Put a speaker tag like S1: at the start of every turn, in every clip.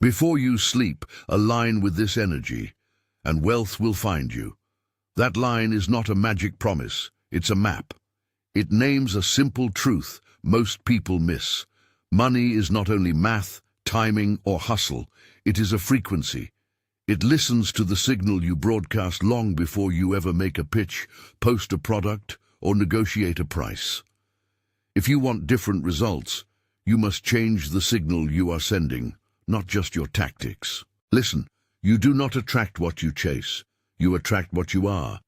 S1: Before you sleep, align with this energy, and wealth will find you. That line is not a magic promise, it's a map. It names a simple truth most people miss. Money is not only math, timing, or hustle, it is a frequency. It listens to the signal you broadcast long before you ever make a pitch, post a product, or negotiate a price. If you want different results, you must change the signal you are sending, not just your tactics. Listen, you do not attract what you chase, you attract what you are.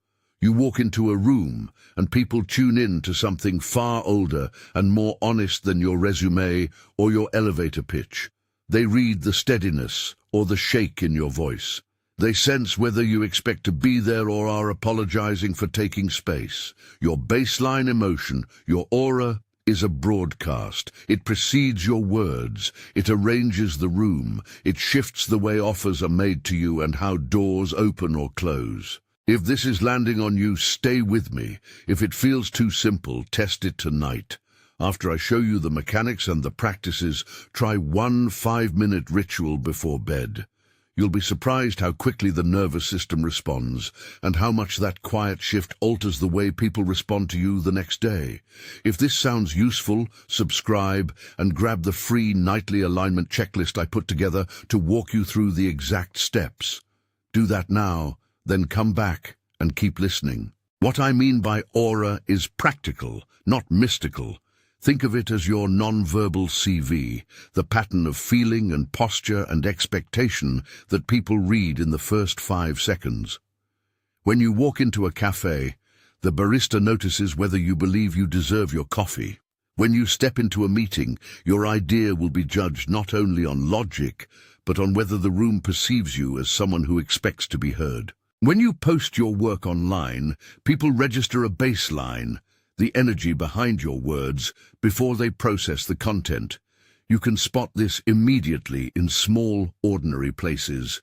S1: You walk into a room, and people tune in to something far older and more honest than your resume or your elevator pitch. They read the steadiness or the shake in your voice. They sense whether you expect to be there or are apologizing for taking space. Your baseline emotion, your aura, is a broadcast. It precedes your words. It arranges the room. It shifts the way offers are made to you and how doors open or close. If this is landing on you, stay with me. If it feels too simple, test it tonight. After I show you the mechanics and the practices, try one 5-minute ritual before bed. You'll be surprised how quickly the nervous system responds and how much that quiet shift alters the way people respond to you the next day. If this sounds useful, subscribe and grab the free nightly alignment checklist I put together to walk you through the exact steps. Do that now, then come back and keep listening. What I mean by aura is practical, not mystical. Think of it as your non-verbal CV, the pattern of feeling and posture and expectation that people read in the first 5 seconds. When you walk into a cafe, the barista notices whether you believe you deserve your coffee. When you step into a meeting, your idea will be judged not only on logic, but on whether the room perceives you as someone who expects to be heard. When you post your work online, people register a baseline, the energy behind your words, before they process the content. You can spot this immediately in small, ordinary places.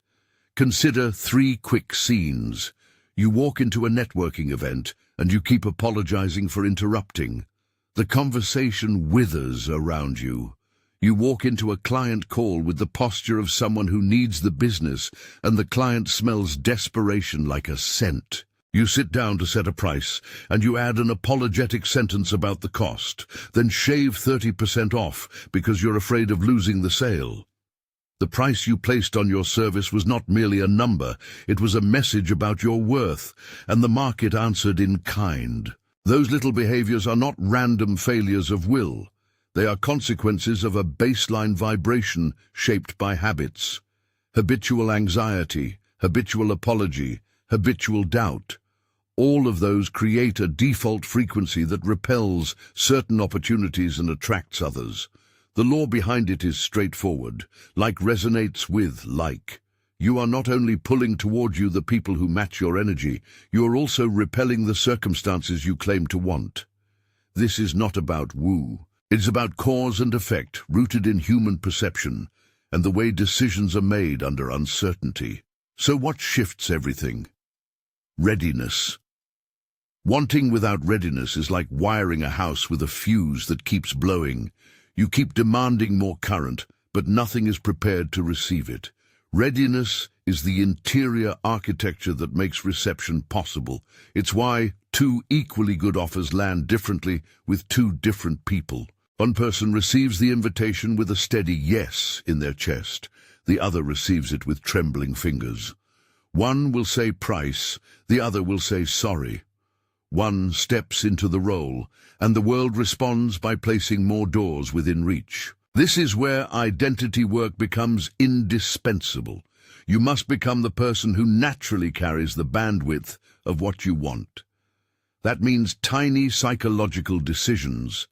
S1: Consider 3 quick scenes. You walk into a networking event, and you keep apologizing for interrupting. The conversation withers around you. You walk into a client call with the posture of someone who needs the business, and the client smells desperation like a scent. You sit down to set a price, and you add an apologetic sentence about the cost, then shave 30% off because you're afraid of losing the sale. The price you placed on your service was not merely a number, it was a message about your worth, and the market answered in kind. Those little behaviors are not random failures of will. They are consequences of a baseline vibration shaped by habits. Habitual anxiety, habitual apology, habitual doubt. All of those create a default frequency that repels certain opportunities and attracts others. The law behind it is straightforward. Like resonates with like. You are not only pulling toward you the people who match your energy, you are also repelling the circumstances you claim to want. This is not about woo. It's about cause and effect, rooted in human perception, and the way decisions are made under uncertainty. So what shifts everything? Readiness. Wanting without readiness is like wiring a house with a fuse that keeps blowing. You keep demanding more current, but nothing is prepared to receive it. Readiness is the interior architecture that makes reception possible. It's why 2 equally good offers land differently with 2 different people. One person receives the invitation with a steady yes in their chest. The other receives it with trembling fingers. One will say price, the other will say sorry. One steps into the role, and the world responds by placing more doors within reach. This is where identity work becomes indispensable. You must become the person who naturally carries the bandwidth of what you want. That means tiny psychological decisions,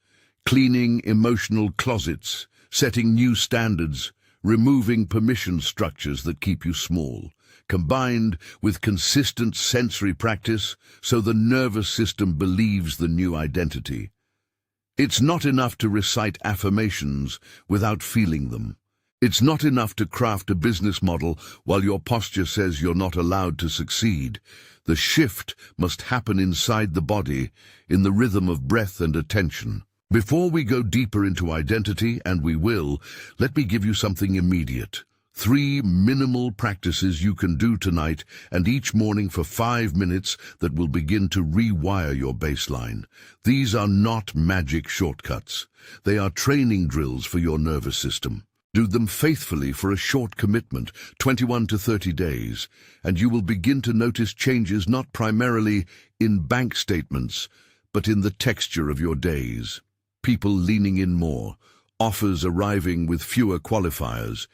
S1: cleaning emotional closets, setting new standards, removing permission structures that keep you small, combined with consistent sensory practice so the nervous system believes the new identity. It's not enough to recite affirmations without feeling them. It's not enough to craft a business model while your posture says you're not allowed to succeed. The shift must happen inside the body, in the rhythm of breath and attention. Before we go deeper into identity, and we will, let me give you something immediate. 3 minimal practices you can do tonight and each morning for 5 minutes that will begin to rewire your baseline. These are not magic shortcuts. They are training drills for your nervous system. Do them faithfully for a short commitment, 21 to 30 days, and you will begin to notice changes not primarily in bank statements, but in the texture of your days. People leaning in more, offers arriving with fewer qualifiers,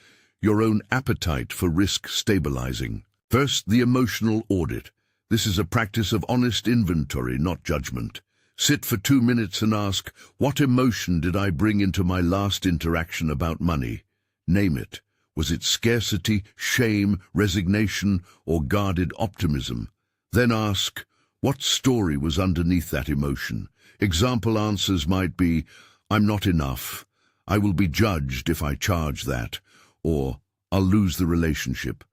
S1: your own appetite for risk stabilizing. First, the emotional audit. This is a practice of honest inventory, not judgment. Sit for 2 minutes and ask, what emotion did I bring into my last interaction about money? Name it. Was it scarcity, shame, resignation, or guarded optimism? Then ask, what story was underneath that emotion? Example answers might be, I'm not enough. I will be judged if I charge that. Or, I'll lose the relationship.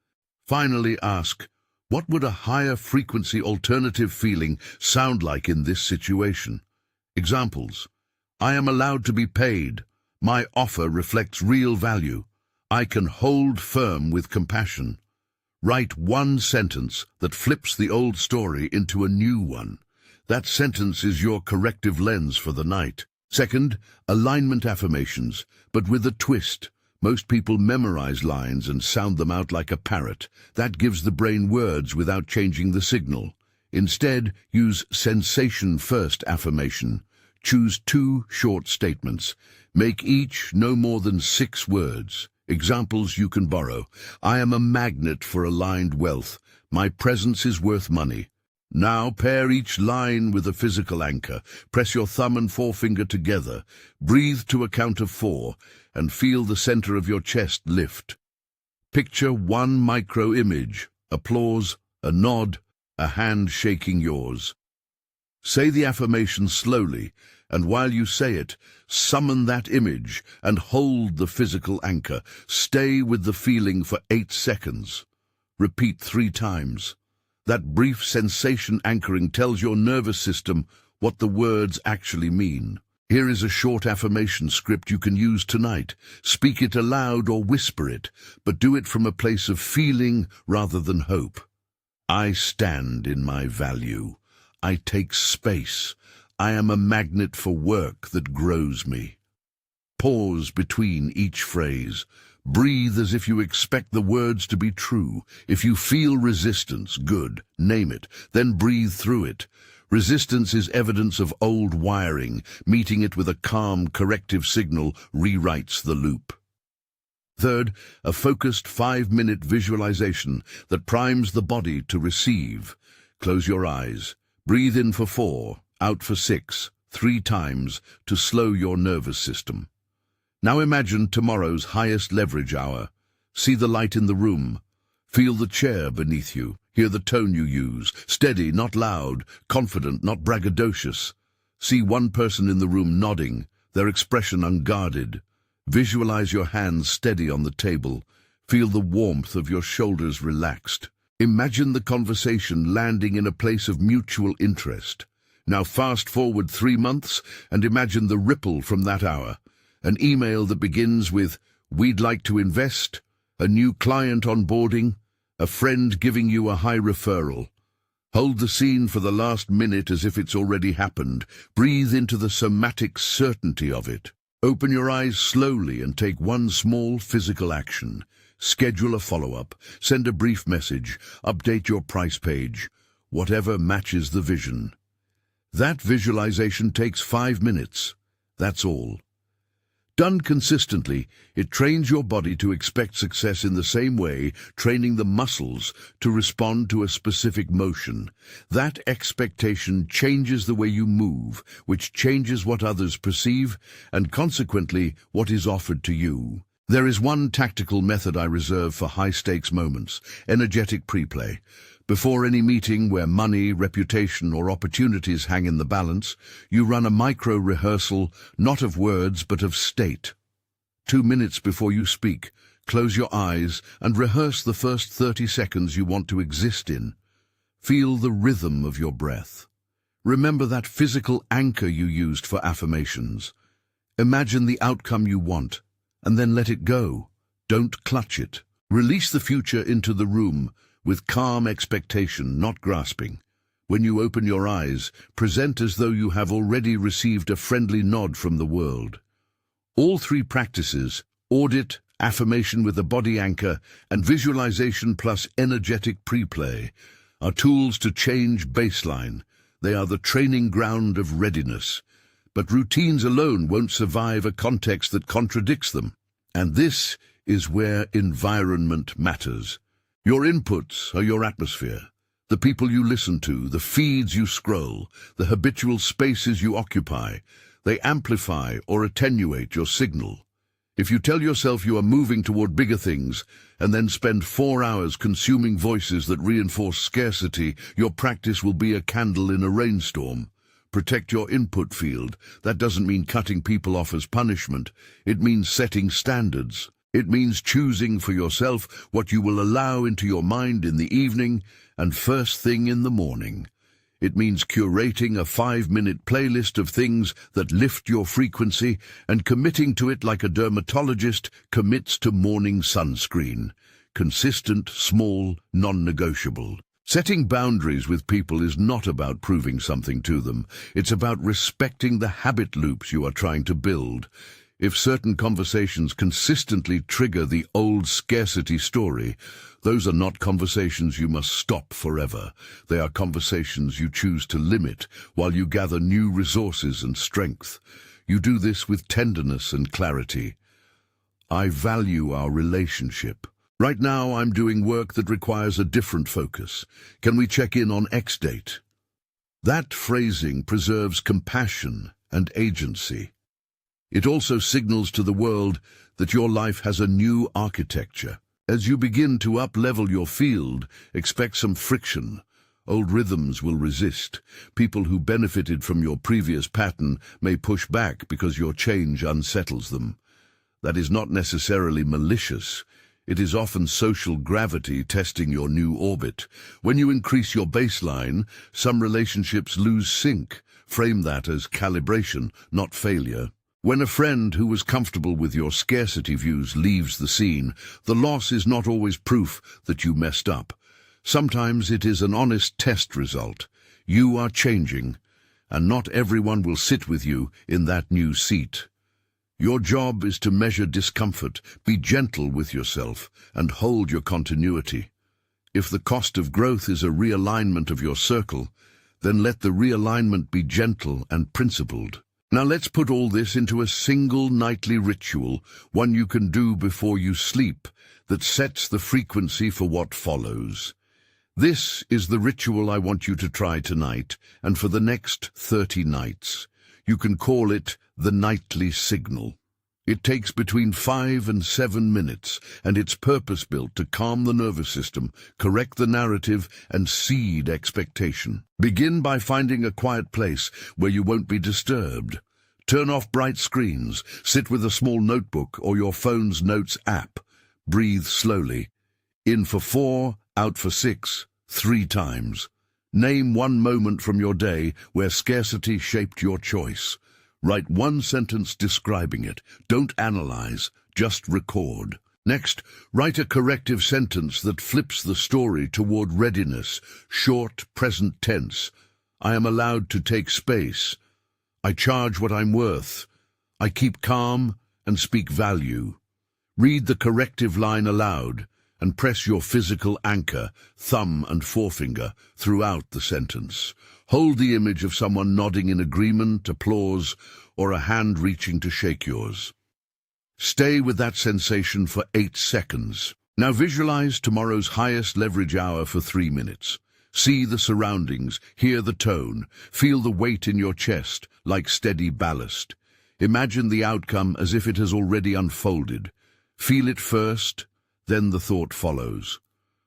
S1: Finally ask, what would a higher frequency alternative feeling sound like in this situation? Examples, I am allowed to be paid. My offer reflects real value. I can hold firm with compassion. Write one sentence that flips the old story into a new one. That sentence is your corrective lens for the night. Second, alignment affirmations, but with a twist. Most people memorize lines and sound them out like a parrot. That gives the brain words without changing the signal. Instead, use sensation-first affirmation. Choose 2 short statements. Make each no more than 6 words. Examples you can borrow. I am a magnet for aligned wealth. My presence is worth money. Now pair each line with a physical anchor. Press your thumb and forefinger together. Breathe to a count of 4 and feel the center of your chest lift. Picture one micro image, applause, a nod, a hand shaking yours. Say the affirmation slowly, and while you say it, summon that image and hold the physical anchor. Stay with the feeling for 8 seconds. Repeat 3 times. That brief sensation anchoring tells your nervous system what the words actually mean. Here is a short affirmation script you can use tonight. Speak it aloud or whisper it, but do it from a place of feeling rather than hope. I stand in my value. I take space. I am a magnet for work that grows me. Pause between each phrase. Breathe as if you expect the words to be true. If you feel resistance, good, name it, then breathe through it. Resistance is evidence of old wiring. Meeting it with a calm, corrective signal rewrites the loop. Third, a focused 5-minute visualization that primes the body to receive. Close your eyes. Breathe in for 4, out for 6, 3 times to slow your nervous system. Now imagine tomorrow's highest leverage hour. See the light in the room. Feel the chair beneath you. Hear the tone you use. Steady, not loud. Confident, not braggadocious. See one person in the room nodding, their expression unguarded. Visualize your hands steady on the table. Feel the warmth of your shoulders relaxed. Imagine the conversation landing in a place of mutual interest. Now fast forward 3 months and imagine the ripple from that hour. An email that begins with, "We'd like to invest," a new client onboarding, a friend giving you a high referral. Hold the scene for the last minute as if it's already happened. Breathe into the somatic certainty of it. Open your eyes slowly and take one small physical action. Schedule a follow-up, send a brief message, update your price page, whatever matches the vision. That visualization takes 5 minutes. That's all. Done consistently, it trains your body to expect success in the same way, training the muscles to respond to a specific motion. That expectation changes the way you move, which changes what others perceive, and consequently, what is offered to you. There is one tactical method I reserve for high-stakes moments: energetic pre-play. Before any meeting where money, reputation, or opportunities hang in the balance, you run a micro-rehearsal, not of words but of state. 2 minutes before you speak, close your eyes and rehearse the first 30 seconds you want to exist in. Feel the rhythm of your breath. Remember that physical anchor you used for affirmations. Imagine the outcome you want, and then let it go. Don't clutch it. Release the future into the room with calm expectation, not grasping. When you open your eyes, present as though you have already received a friendly nod from the world. All three practices, audit, affirmation with a body anchor, and visualization plus energetic pre-play, are tools to change baseline. They are the training ground of readiness. But routines alone won't survive a context that contradicts them. And this is where environment matters. Your inputs are your atmosphere. The people you listen to, the feeds you scroll, the habitual spaces you occupy, they amplify or attenuate your signal. If you tell yourself you are moving toward bigger things and then spend 4 hours consuming voices that reinforce scarcity, your practice will be a candle in a rainstorm. Protect your input field. That doesn't mean cutting people off as punishment. It means setting standards. It means choosing for yourself what you will allow into your mind in the evening and first thing in the morning. It means curating a 5-minute playlist of things that lift your frequency and committing to it like a dermatologist commits to morning sunscreen. Consistent, small, non-negotiable. Setting boundaries with people is not about proving something to them. It's about respecting the habit loops you are trying to build. If certain conversations consistently trigger the old scarcity story, those are not conversations you must stop forever. They are conversations you choose to limit while you gather new resources and strength. You do this with tenderness and clarity. I value our relationship. Right now, I'm doing work that requires a different focus. Can we check in on X date? That phrasing preserves compassion and agency. It also signals to the world that your life has a new architecture. As you begin to up-level your field, expect some friction. Old rhythms will resist. People who benefited from your previous pattern may push back because your change unsettles them. That is not necessarily malicious. It is often social gravity testing your new orbit. When you increase your baseline, some relationships lose sync. Frame that as calibration, not failure. When a friend who was comfortable with your scarcity views leaves the scene, the loss is not always proof that you messed up. Sometimes it is an honest test result. You are changing, and not everyone will sit with you in that new seat. Your job is to measure discomfort, be gentle with yourself, and hold your continuity. If the cost of growth is a realignment of your circle, then let the realignment be gentle and principled. Now let's put all this into a single nightly ritual, one you can do before you sleep, that sets the frequency for what follows. This is the ritual I want you to try tonight, and for the next 30 nights. You can call it the nightly signal. It takes between 5 and 7 minutes, and it's purpose-built to calm the nervous system, correct the narrative, and seed expectation. Begin by finding a quiet place where you won't be disturbed. Turn off bright screens, sit with a small notebook or your phone's notes app. Breathe slowly. In for 4, out for 6, 3 times. Name one moment from your day where scarcity shaped your choice. Write one sentence describing it. Don't analyze, just record. Next, write a corrective sentence that flips the story toward readiness. Short, present tense. I am allowed to take space. I charge what I'm worth. I keep calm and speak value. Read the corrective line aloud and press your physical anchor, thumb and forefinger, throughout the sentence. Hold the image of someone nodding in agreement, applause, or a hand reaching to shake yours. Stay with that sensation for 8 seconds. Now visualize tomorrow's highest leverage hour for 3 minutes. See the surroundings, hear the tone, feel the weight in your chest like steady ballast. Imagine the outcome as if it has already unfolded. Feel it first, then the thought follows.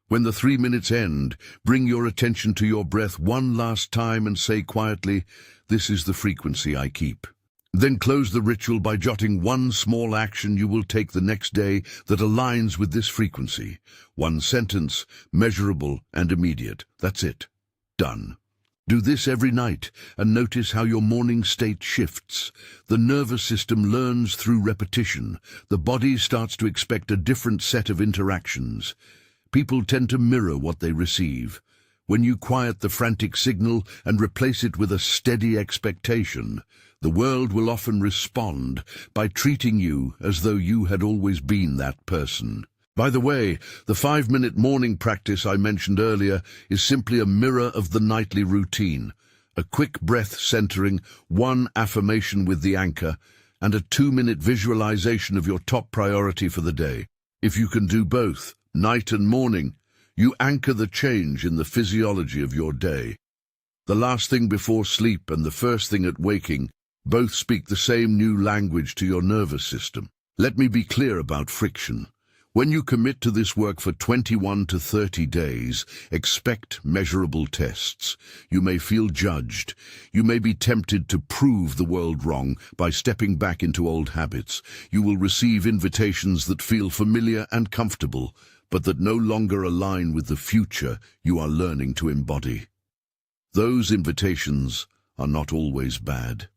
S1: When the 3 minutes end, bring your attention to your breath one last time and say quietly, "This is the frequency I keep." Then close the ritual by jotting one small action you will take the next day that aligns with this frequency. One sentence, measurable and immediate. That's it. Done. Do this every night and notice how your morning state shifts. The nervous system learns through repetition. The body starts to expect a different set of interactions. People tend to mirror what they receive. When you quiet the frantic signal and replace it with a steady expectation, the world will often respond by treating you as though you had always been that person. By the way, the 5-minute morning practice I mentioned earlier is simply a mirror of the nightly routine. A quick breath centering, one affirmation with the anchor, and a 2-minute visualization of your top priority for the day. If you can do both, night and morning, you anchor the change in the physiology of your day. The last thing before sleep and the first thing at waking both speak the same new language to your nervous system. Let me be clear about friction. When you commit to this work for 21 to 30 days, expect measurable tests. You may feel judged. You may be tempted to prove the world wrong by stepping back into old habits. You will receive invitations that feel familiar and comfortable, but that no longer align with the future you are learning to embody. Those invitations are not always bad.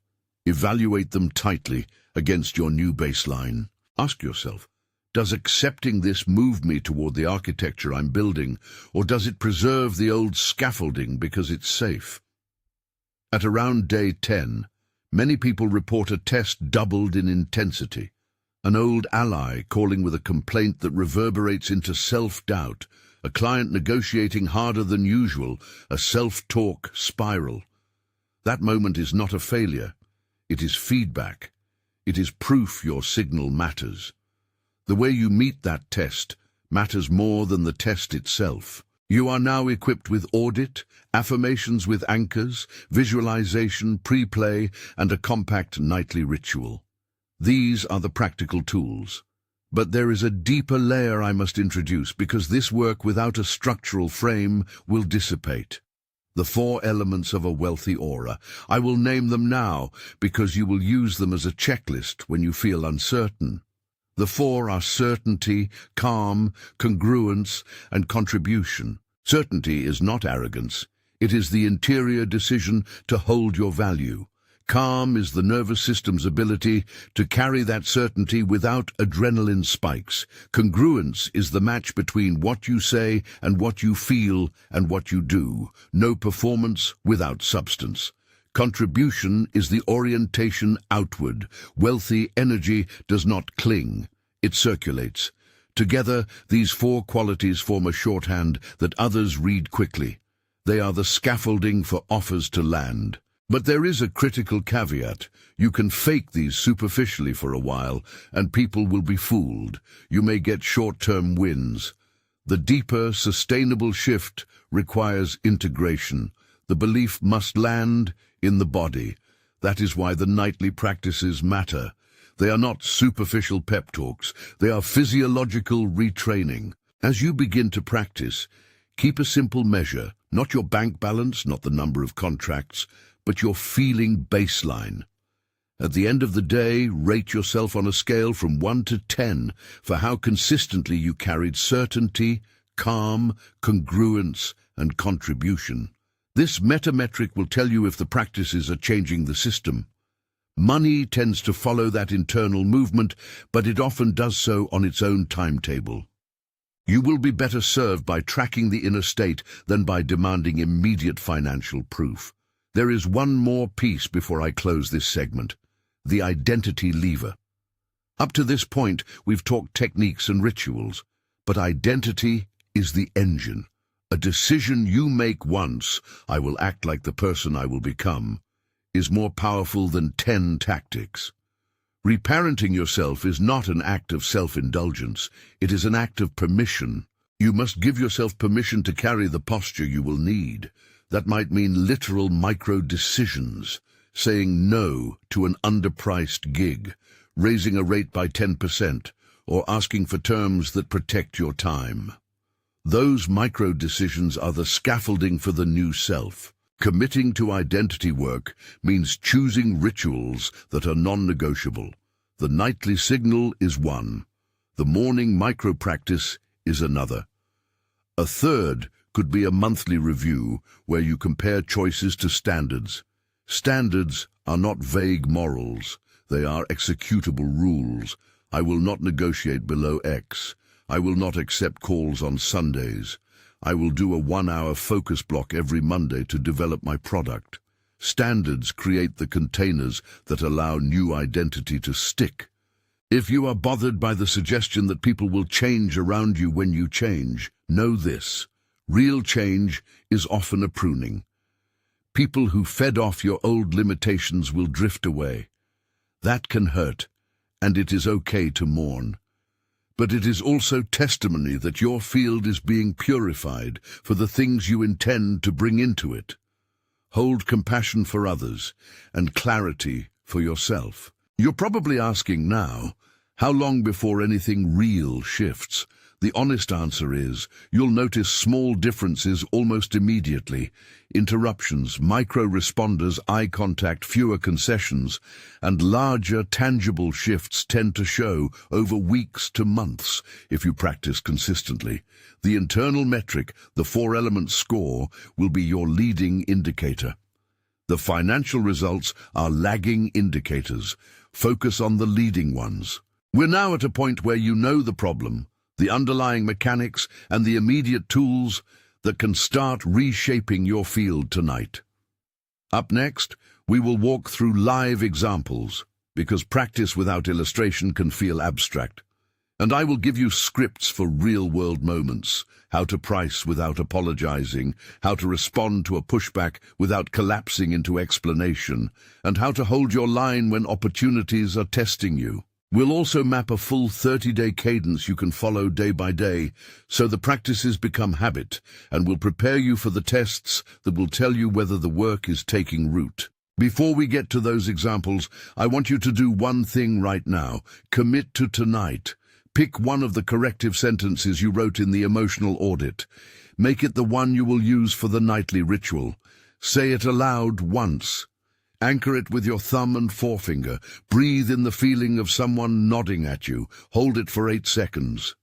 S1: Evaluate them tightly against your new baseline. Ask yourself, does accepting this move me toward the architecture I'm building, or does it preserve the old scaffolding because it's safe? At around day 10, many people report a test doubled in intensity. An old ally calling with a complaint that reverberates into self-doubt, a client negotiating harder than usual, a self-talk spiral. That moment is not a failure. It is feedback. It is proof your signal matters. The way you meet that test matters more than the test itself. You are now equipped with audit, affirmations with anchors, visualization, pre-play, and a compact nightly ritual. These are the practical tools. But there is a deeper layer I must introduce because this work without a structural frame will dissipate. The 4 elements of a wealthy aura. I will name them now because you will use them as a checklist when you feel uncertain. The 4 are certainty, calm, congruence, and contribution. Certainty is not arrogance. It is the interior decision to hold your value. Calm is the nervous system's ability to carry that certainty without adrenaline spikes. Congruence is the match between what you say and what you feel and what you do. No performance without substance. Contribution is the orientation outward. Wealthy energy does not cling. It circulates. Together, these 4 qualities form a shorthand that others read quickly. They are the scaffolding for offers to land. But there is a critical caveat. You can fake these superficially for a while, and people will be fooled. You may get short-term wins. The deeper, sustainable shift requires integration. The belief must land in the body. That is why the nightly practices matter. They are not superficial pep talks. They are physiological retraining. As you begin to practice, keep a simple measure, not your bank balance, not the number of contracts, but your feeling baseline. At the end of the day, rate yourself on a scale from 1 to 10 for how consistently you carried certainty, calm, congruence, and contribution. This metametric will tell you if the practices are changing the system. Money tends to follow that internal movement, but it often does so on its own timetable. You will be better served by tracking the inner state than by demanding immediate financial proof. There is one more piece before I close this segment: the identity lever. Up to this point, we've talked techniques and rituals, but identity is the engine. A decision you make once, I will act like the person I will become, is more powerful than 10 tactics. Reparenting yourself is not an act of self-indulgence. It is an act of permission. You must give yourself permission to carry the posture you will need. That might mean literal micro-decisions, saying no to an underpriced gig, raising a rate by 10%, or asking for terms that protect your time. Those micro-decisions are the scaffolding for the new self. Committing to identity work means choosing rituals that are non-negotiable. The nightly signal is one. The morning micro-practice is another. A third, could be a monthly review where you compare choices to standards. Standards are not vague morals. They are executable rules. I will not negotiate below X. I will not accept calls on Sundays. I will do a 1-hour focus block every Monday to develop my product. Standards create the containers that allow new identity to stick. If you are bothered by the suggestion that people will change around you when you change, know this: real change is often a pruning. People who fed off your old limitations will drift away. That can hurt, and it is okay to mourn. But it is also testimony that your field is being purified for the things you intend to bring into it. Hold compassion for others and clarity for yourself. You're probably asking now, how long before anything real shifts? The honest answer is, you'll notice small differences almost immediately. Interruptions, micro-responders, eye contact, fewer concessions, and larger, tangible shifts tend to show over weeks to months if you practice consistently. The internal metric, the 4-element score, will be your leading indicator. The financial results are lagging indicators. Focus on the leading ones. We're now at a point where you know the problem, the underlying mechanics, and the immediate tools that can start reshaping your field tonight. Up next, we will walk through live examples, because practice without illustration can feel abstract. And I will give you scripts for real-world moments: how to price without apologizing, how to respond to a pushback without collapsing into explanation, and how to hold your line when opportunities are testing you. We'll also map a full 30-day cadence you can follow day by day, so the practices become habit, and will prepare you for the tests that will tell you whether the work is taking root. Before we get to those examples, I want you to do one thing right now. Commit to tonight. Pick one of the corrective sentences you wrote in the emotional audit. Make it the one you will use for the nightly ritual. Say it aloud once. Anchor it with your thumb and forefinger. Breathe in the feeling of someone nodding at you. Hold it for 8 seconds.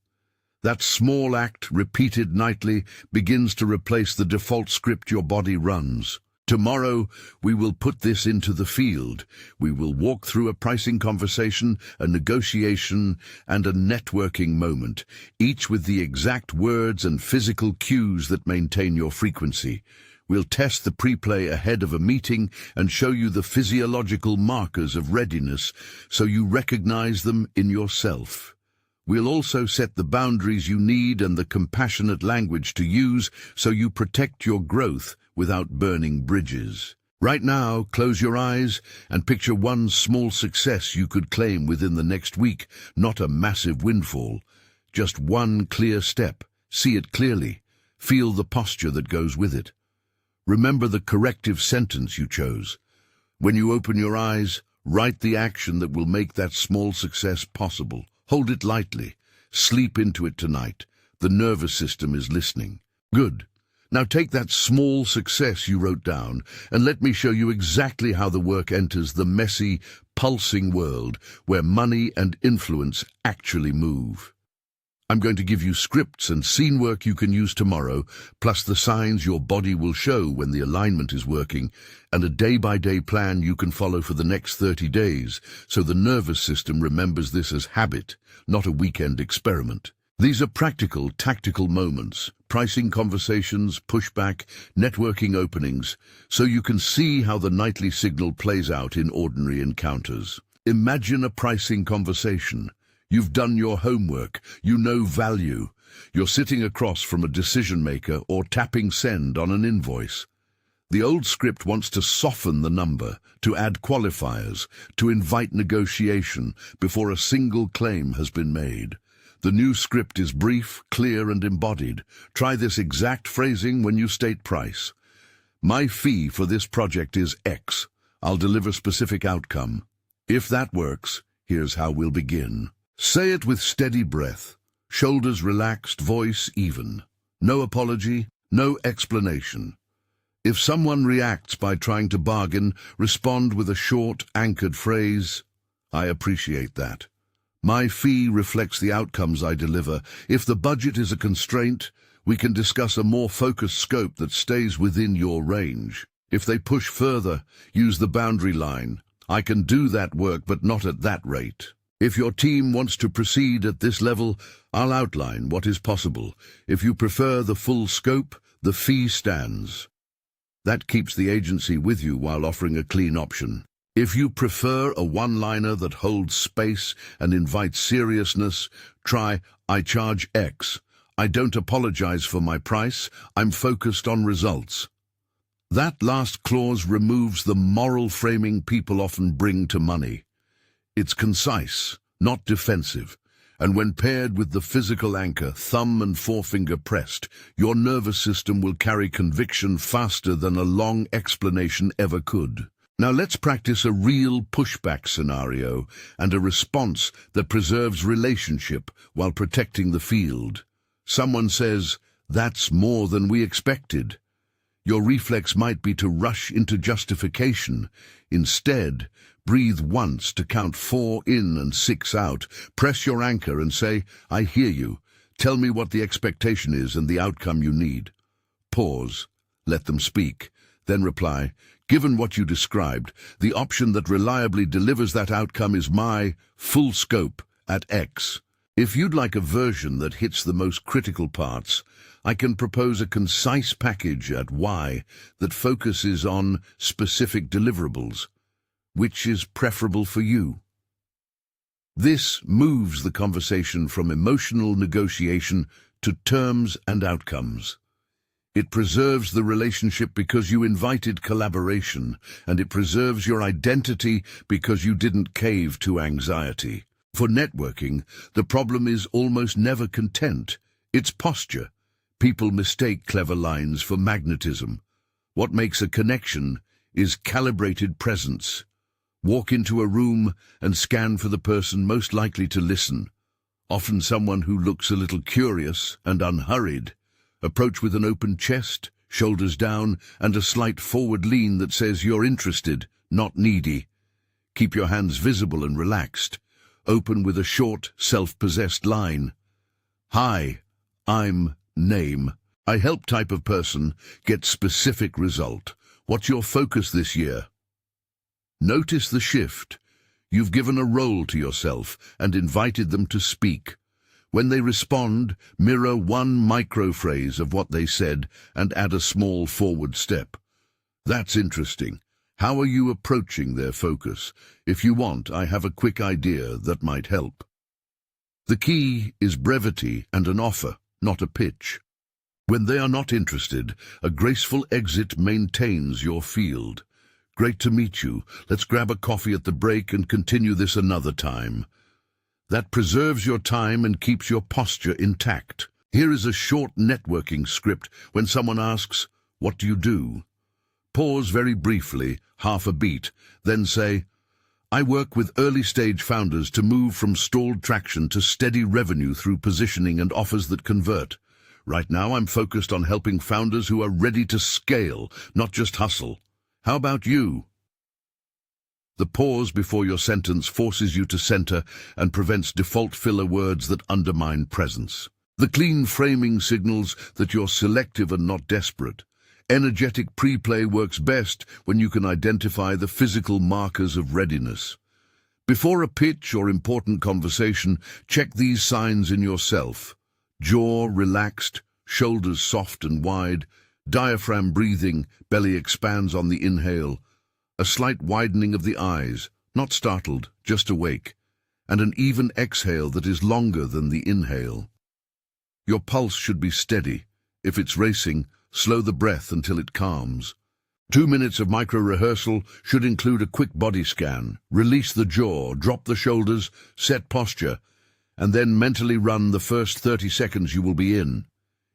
S1: That small act, repeated nightly, begins to replace the default script your body runs. Tomorrow, we will put this into the field. We will walk through a pricing conversation, a negotiation, and a networking moment, each with the exact words and physical cues that maintain your frequency. We'll test the pre-play ahead of a meeting and show you the physiological markers of readiness so you recognize them in yourself. We'll also set the boundaries you need and the compassionate language to use so you protect your growth without burning bridges. Right now, close your eyes and picture one small success you could claim within the next week, not a massive windfall. Just one clear step. See it clearly. Feel the posture that goes with it. Remember the corrective sentence you chose. When you open your eyes, write the action that will make that small success possible. Hold it lightly. Sleep into it tonight. The nervous system is listening. Good. Now take that small success you wrote down and let me show you exactly how the work enters the messy, pulsing world where money and influence actually move. I'm going to give you scripts and scene work you can use tomorrow, plus the signs your body will show when the alignment is working, and a day-by-day plan you can follow for the next 30 days, so the nervous system remembers this as habit, not a weekend experiment. These are practical, tactical moments, pricing conversations, pushback, networking openings, so you can see how the nightly signal plays out in ordinary encounters. Imagine a pricing conversation. You've done your homework, you know value. You're sitting across from a decision maker or tapping send on an invoice. The old script wants to soften the number, to add qualifiers, to invite negotiation before a single claim has been made. The new script is brief, clear, and embodied. Try this exact phrasing when you state price. My fee for this project is X. I'll deliver specific outcome. If that works, here's how we'll begin. Say it with steady breath, shoulders relaxed, voice even. No apology, no explanation. If someone reacts by trying to bargain, respond with a short, anchored phrase, I appreciate that, My fee reflects the outcomes I deliver. If the budget is a constraint, we can discuss a more focused scope that stays within your range. If they push further, use the boundary line. I can do that work, but not at that rate. If your team wants to proceed at this level, I'll outline what is possible. If you prefer the full scope, the fee stands. That keeps the agency with you while offering a clean option. If you prefer a one-liner that holds space and invites seriousness, try "I charge X. I don't apologize for my price. I'm focused on results." That last clause removes the moral framing people often bring to money. It's concise, not defensive, and when paired with the physical anchor, thumb and forefinger pressed, your nervous system will carry conviction faster than a long explanation ever could. Now let's practice a real pushback scenario and a response that preserves relationship while protecting the field. Someone says, "That's more than we expected." Your reflex might be to rush into justification. Instead, breathe once to count 4 in and 6 out. Press your anchor and say, "I hear you. Tell me what the expectation is and the outcome you need." Pause. Let them speak. Then reply, "Given what you described, the option that reliably delivers that outcome is my full scope at X. If you'd like a version that hits the most critical parts, I can propose a concise package at Y that focuses on specific deliverables. Which is preferable for you?" This moves the conversation from emotional negotiation to terms and outcomes. It preserves the relationship because you invited collaboration, and it preserves your identity because you didn't cave to anxiety. For networking, the problem is almost never content. It's posture. People mistake clever lines for magnetism. What makes a connection is calibrated presence. Walk into a room and scan for the person most likely to listen. Often someone who looks a little curious and unhurried. Approach with an open chest, shoulders down, and a slight forward lean that says you're interested, not needy. Keep your hands visible and relaxed. Open with a short, self-possessed line. "Hi, I'm name. I help type of person get specific result. What's your focus this year?" Notice the shift. You've given a role to yourself and invited them to speak. When they respond, mirror one micro-phrase of what they said and add a small forward step. "That's interesting. How are you approaching their focus? If you want, I have a quick idea that might help." The key is brevity and an offer, not a pitch. When they are not interested, a graceful exit maintains your field. "Great to meet you. Let's grab a coffee at the break and continue this another time." That preserves your time and keeps your posture intact. Here is a short networking script when someone asks, "What do you do?" Pause very briefly, half a beat, then say, "I work with early-stage founders to move from stalled traction to steady revenue through positioning and offers that convert. Right now I'm focused on helping founders who are ready to scale, not just hustle. How about you?" The pause before your sentence forces you to center and prevents default filler words that undermine presence. The clean framing signals that you're selective and not desperate. Energetic pre-play works best when you can identify the physical markers of readiness. Before a pitch or important conversation, check these signs in yourself. Jaw relaxed, shoulders soft and wide, diaphragm breathing, belly expands on the inhale, a slight widening of the eyes, not startled, just awake, and an even exhale that is longer than the inhale. Your pulse should be steady. If it's racing, slow the breath until it calms. 2 minutes of micro-rehearsal should include a quick body scan. Release the jaw, drop the shoulders, set posture, and then mentally run the first 30 seconds you will be in.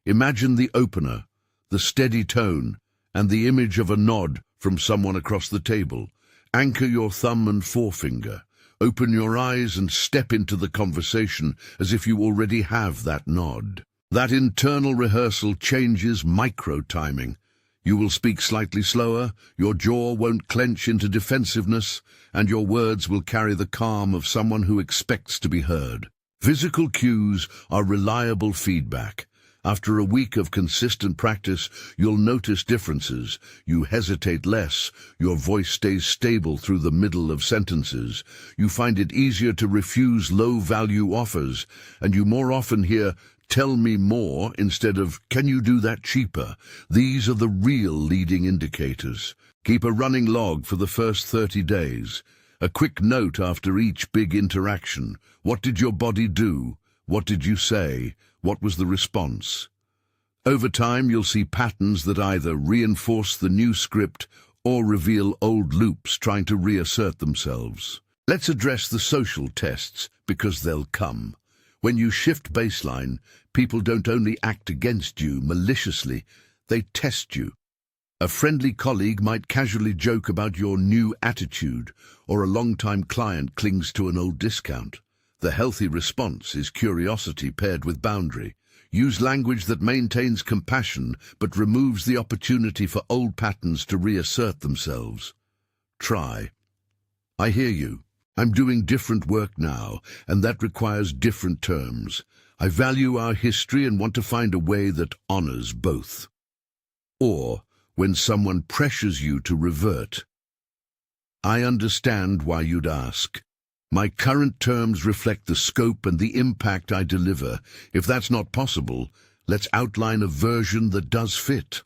S1: Imagine the opener, the steady tone, and the image of a nod from someone across the table. Anchor your thumb and forefinger. Open your eyes and step into the conversation as if you already have that nod. That internal rehearsal changes micro-timing. You will speak slightly slower, your jaw won't clench into defensiveness, and your words will carry the calm of someone who expects to be heard. Physical cues are reliable feedback. After a week of consistent practice, you'll notice differences. You hesitate less, your voice stays stable through the middle of sentences. You find it easier to refuse low-value offers, and you more often hear, "Tell me more," instead of, "Can you do that cheaper?" These are the real leading indicators. Keep a running log for the first 30 days. A quick note after each big interaction. What did your body do? What did you say? What was the response? Over time, you'll see patterns that either reinforce the new script or reveal old loops trying to reassert themselves. Let's address the social tests, because they'll come. When you shift baseline, people don't only act against you maliciously, they test you. A friendly colleague might casually joke about your new attitude, or a long-time client clings to an old discount. The healthy response is curiosity paired with boundary. Use language that maintains compassion but removes the opportunity for old patterns to reassert themselves. Try. "I hear you. I'm doing different work now, and that requires different terms. I value our history and want to find a way that honors both." Or, when someone pressures you to revert, "I understand why you'd ask. My current terms reflect the scope and the impact I deliver. If that's not possible, let's outline a version that does fit."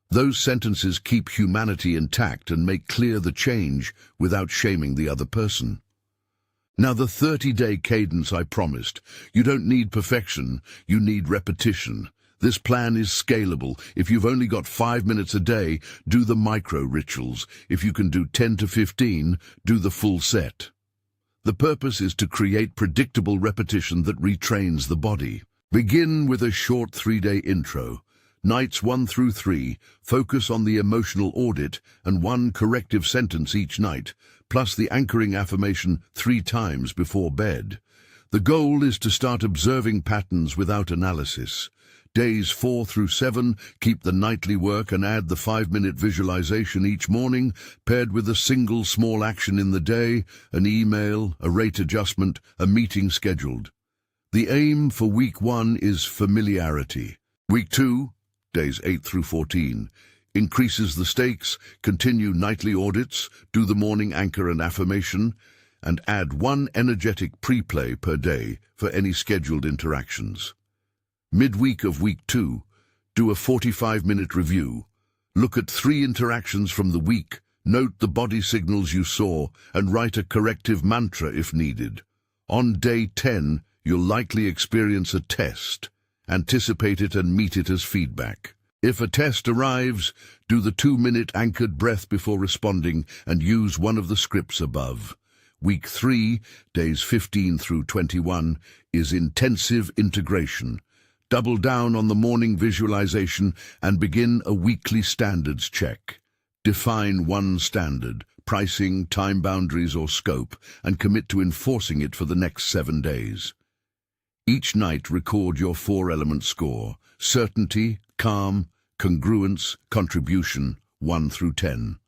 S1: Those sentences keep humanity intact and make clear the change without shaming the other person. Now, the 30-day cadence I promised. You don't need perfection, you need repetition. This plan is scalable. If you've only got 5 minutes a day, do the micro rituals. If you can do 10 to 15, do the full set. The purpose is to create predictable repetition that retrains the body. Begin with a short 3-day intro. Nights 1 through 3, focus on the emotional audit and 1 corrective sentence each night, plus the anchoring affirmation 3 times before bed. The goal is to start observing patterns without analysis. Days 4 through 7, keep the nightly work and add the 5-minute visualization each morning, paired with a single small action in the day, an email, a rate adjustment, a meeting scheduled. The aim for week 1 is familiarity. Week 2, days 8 through 14, increases the stakes, continue nightly audits, do the morning anchor and affirmation, and add 1 energetic pre-play per day for any scheduled interactions. Midweek of week 2, do a 45-minute review. Look at 3 interactions from the week, note the body signals you saw, and write a corrective mantra if needed. On day 10, you'll likely experience a test. Anticipate it and meet it as feedback. If a test arrives, do the 2-minute anchored breath before responding and use one of the scripts above. Week 3, days 15 through 21, is intensive integration. Double down on the morning visualization and begin a weekly standards check. Define 1 standard, pricing, time boundaries or scope, and commit to enforcing it for the next 7 days. Each night record your 4-element score: certainty, calm, congruence, contribution, 1 through 10.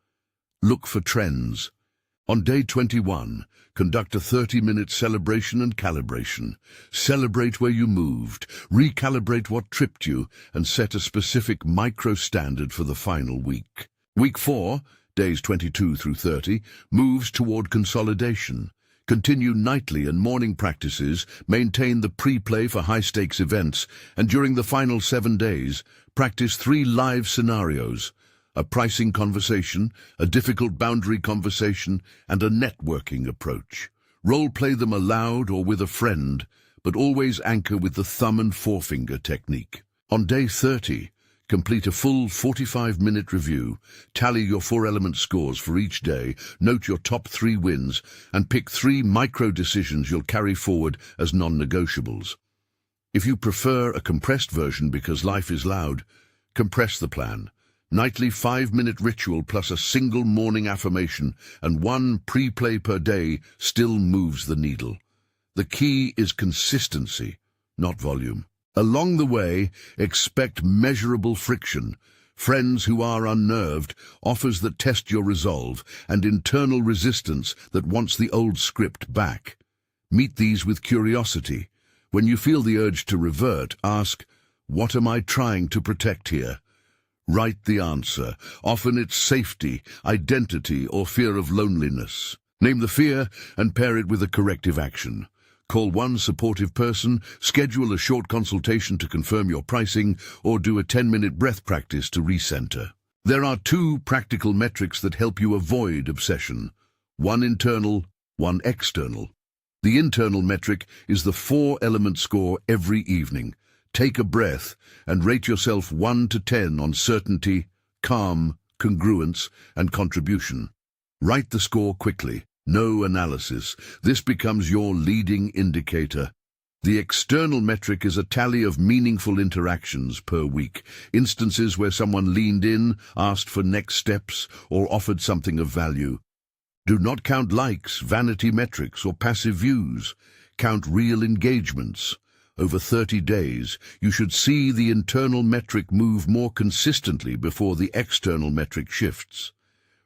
S1: Look for trends. On day 21, conduct a 30-minute celebration and calibration. Celebrate where you moved, recalibrate what tripped you, and set a specific micro-standard for the final week. Week 4, days 22 through 30, moves toward consolidation. Continue nightly and morning practices, maintain the pre-play for high-stakes events, and during the final 7 days, practice 3 live scenarios: a pricing conversation, a difficult boundary conversation, and a networking approach. Role-play them aloud or with a friend, but always anchor with the thumb and forefinger technique. On day 30, complete a full 45-minute review, tally your 4-element scores for each day, note your top 3 wins, and pick 3 micro-decisions you'll carry forward as non-negotiables. If you prefer a compressed version because life is loud, compress the plan. Nightly 5-minute ritual plus a single morning affirmation and 1 pre-play per day still moves the needle. The key is consistency, not volume. Along the way, expect measurable friction. friends who are unnerved, offers that test your resolve, and internal resistance that wants the old script back. Meet these with curiosity. When you feel the urge to revert, ask, "What am I trying to protect here?" Write the answer. Often it's safety, identity, or fear of loneliness. Name the fear and pair it with a corrective action. Call one supportive person, schedule a short consultation to confirm your pricing, or do a 10-minute breath practice to recenter. There are 2 practical metrics that help you avoid obsession. One internal, one external. The internal metric is the 4-element score every evening. Take a breath and rate yourself 1 to 10 on certainty, calm, congruence, and contribution. Write the score quickly. No analysis. This becomes your leading indicator. The external metric is a tally of meaningful interactions per week, instances where someone leaned in, asked for next steps, or offered something of value. Do not count likes, vanity metrics, or passive views. Count real engagements. Over 30 days, you should see the internal metric move more consistently before the external metric shifts.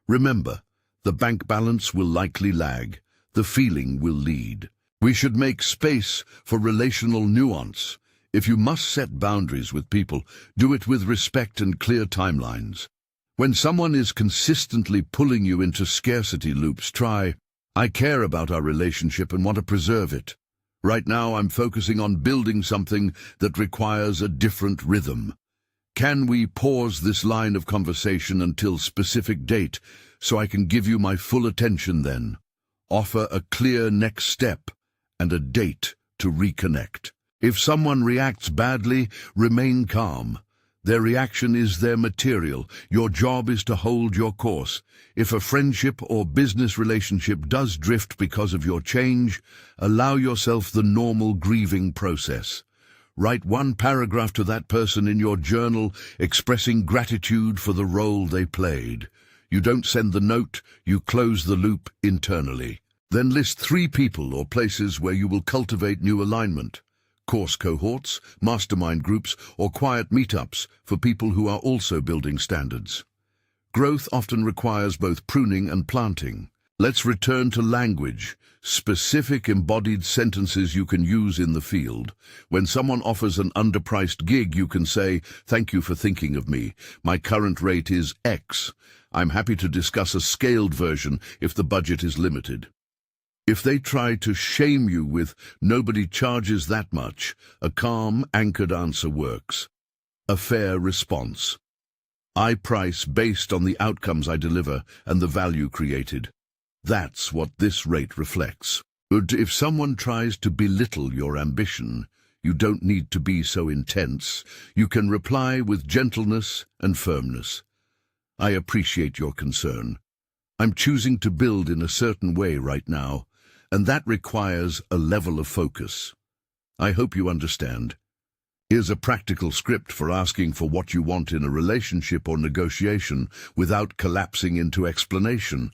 S1: Remember, the bank balance will likely lag. The feeling will lead. We should make space for relational nuance. If you must set boundaries with people, do it with respect and clear timelines. When someone is consistently pulling you into scarcity loops, try, "I care about our relationship and want to preserve it. Right now I'm focusing on building something that requires a different rhythm. Can we pause this line of conversation until specific date so I can give you my full attention then?" Offer a clear next step and a date to reconnect. If someone reacts badly, remain calm. Their reaction is their material. Your job is to hold your course. If a friendship or business relationship does drift because of your change, allow yourself the normal grieving process. Write 1 paragraph to that person in your journal expressing gratitude for the role they played. You don't send the note, you close the loop internally. Then list 3 people or places where you will cultivate new alignment. Course cohorts, mastermind groups, or quiet meetups for people who are also building standards. Growth often requires both pruning and planting. Let's return to language. Specific embodied sentences you can use in the field. When someone offers an underpriced gig, you can say, "Thank you for thinking of me. My current rate is X. I'm happy to discuss a scaled version if the budget is limited." If they try to shame you with "nobody charges that much," a calm, anchored answer works. A fair response. I price based on the outcomes I deliver and the value created. That's what this rate reflects. But if someone tries to belittle your ambition, you don't need to be so intense. You can reply with gentleness and firmness. "I appreciate your concern. I'm choosing to build in a certain way right now, and that requires a level of focus. I hope you understand. Here's a practical script for asking for what you want in a relationship or negotiation without collapsing into explanation.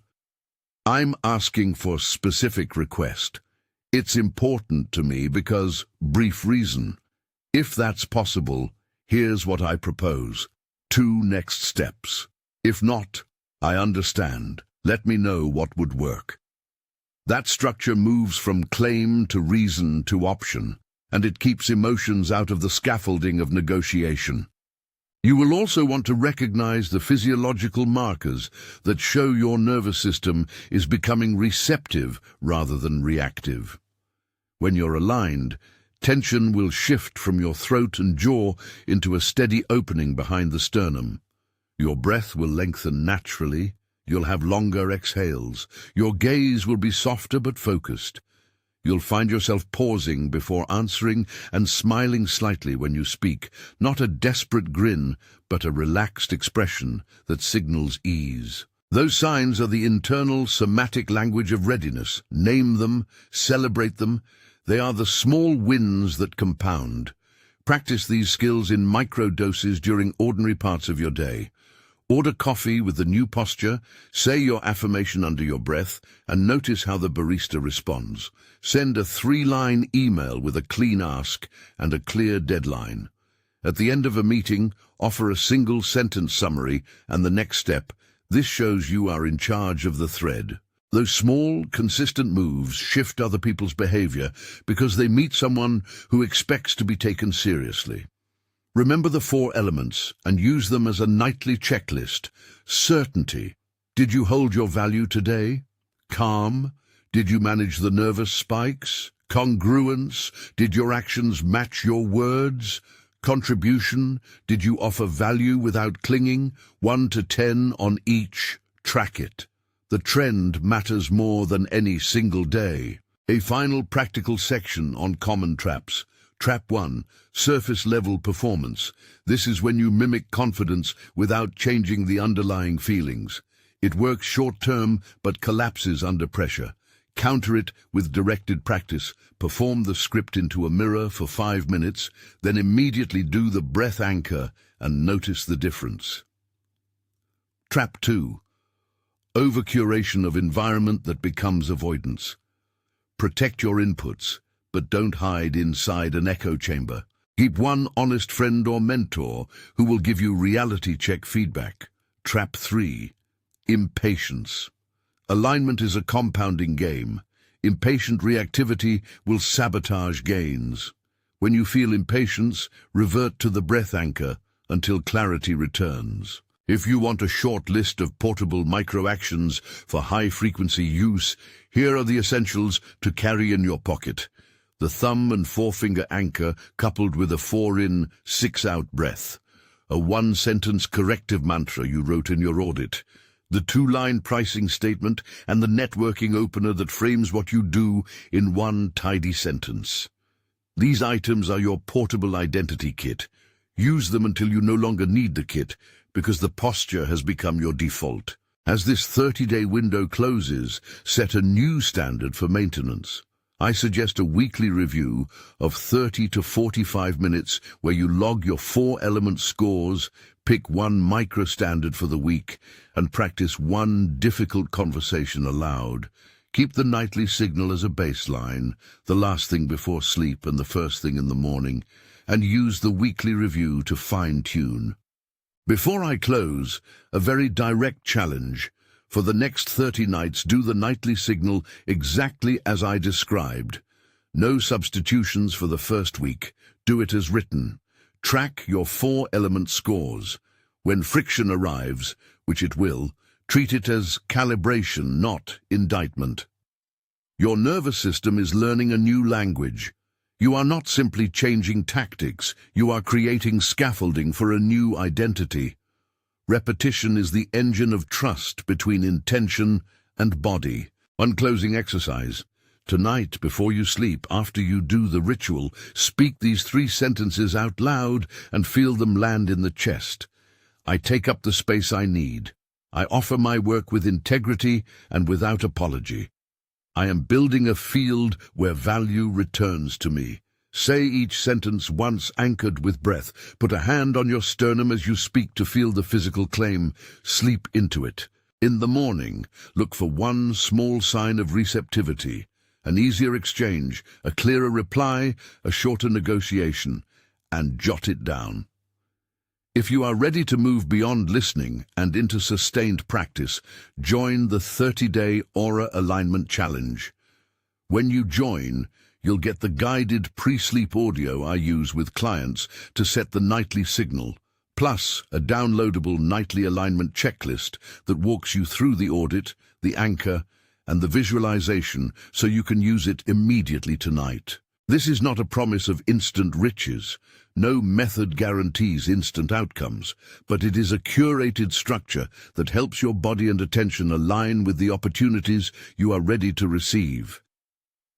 S1: I'm asking for specific request. It's important to me because brief reason. If that's possible, here's what I propose. 2 next steps. If not, I understand. Let me know what would work. That structure moves from claim to reason to option, and it keeps emotions out of the scaffolding of negotiation. You will also want to recognize the physiological markers that show your nervous system is becoming receptive rather than reactive. When you're aligned, tension will shift from your throat and jaw into a steady opening behind the sternum. Your breath will lengthen naturally. You'll have longer exhales. Your gaze will be softer but focused. You'll find yourself pausing before answering and smiling slightly when you speak, not a desperate grin, but a relaxed expression that signals ease. Those signs are the internal somatic language of readiness. Name them, celebrate them. They are the small wins that compound. Practice these skills in micro-doses during ordinary parts of your day. Order coffee with the new posture, say your affirmation under your breath, and notice how the barista responds. Send a 3-line email with a clean ask and a clear deadline. At the end of a meeting, offer a single sentence summary and the next step. This shows you are in charge of the thread. Those small, consistent moves shift other people's behavior because they meet someone who expects to be taken seriously. Remember the 4 elements and use them as a nightly checklist. Certainty. Did you hold your value today? Calm. Did you manage the nervous spikes? Congruence. Did your actions match your words? Contribution. Did you offer value without clinging? 1 to 10 on each. Track it. The trend matters more than any single day. A final practical section on common traps. Trap 1. Surface-level performance. This is when you mimic confidence without changing the underlying feelings. It works short-term but collapses under pressure. Counter it with directed practice. Perform the script into a mirror for 5 minutes, then immediately do the breath anchor and notice the difference. Trap 2. Overcuration of environment that becomes avoidance. Protect your inputs, but don't hide inside an echo chamber. Keep one honest friend or mentor who will give you reality check feedback. Trap 3. Impatience. Alignment is a compounding game. Impatient reactivity will sabotage gains. When you feel impatience, revert to the breath anchor until clarity returns. If you want a short list of portable micro-actions for high-frequency use, here are the essentials to carry in your pocket. The thumb and forefinger anchor coupled with a 4-in, 6-out breath. A 1-sentence corrective mantra you wrote in your audit. The 2-line pricing statement and the networking opener that frames what you do in one tidy sentence. These items are your portable identity kit. Use them until you no longer need the kit, because the posture has become your default. As this 30-day window closes, set a new standard for maintenance. I suggest a weekly review of 30 to 45 minutes where you log your 4-element scores, pick one micro-standard for the week, and practice one difficult conversation aloud. Keep the nightly signal as a baseline, the last thing before sleep and the first thing in the morning, and use the weekly review to fine-tune. Before I close, a very direct challenge. For the next 30 nights, do the nightly signal exactly as I described. No substitutions for the first week. Do it as written. Track your 4-element scores. When friction arrives, which it will, treat it as calibration, not indictment. Your nervous system is learning a new language. You are not simply changing tactics, you are creating scaffolding for a new identity. Repetition is the engine of trust between intention and body. One closing exercise. Tonight, before you sleep, after you do the ritual, speak these 3 sentences out loud and feel them land in the chest. I take up the space I need. I offer my work with integrity and without apology. I am building a field where value returns to me. Say each sentence once, anchored with breath. Put a hand on your sternum as you speak to feel the physical claim. Sleep into it. In the morning, look for one small sign of receptivity. An easier exchange, a clearer reply, a shorter negotiation, and jot it down. If you are ready to move beyond listening and into sustained practice, join the 30-day Aura Alignment Challenge. When you join, you'll get the guided pre-sleep audio I use with clients to set the nightly signal, plus a downloadable nightly alignment checklist that walks you through the audit, the anchor, and the visualization so you can use it immediately tonight. This is not a promise of instant riches. No method guarantees instant outcomes, but it is a curated structure that helps your body and attention align with the opportunities you are ready to receive.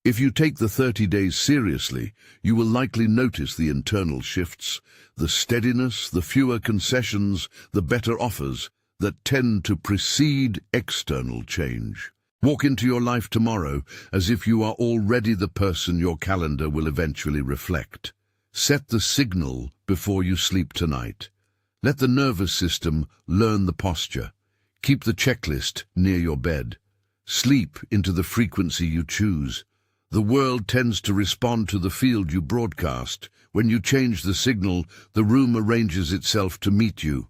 S1: If you take the 30 days seriously, you will likely notice the internal shifts, the steadiness, the fewer concessions, the better offers that tend to precede external change. Walk into your life tomorrow as if you are already the person your calendar will eventually reflect. Set the signal before you sleep tonight. Let the nervous system learn the posture. Keep the checklist near your bed. Sleep into the frequency you choose. The world tends to respond to the field you broadcast. When you change the signal, the room arranges itself to meet you.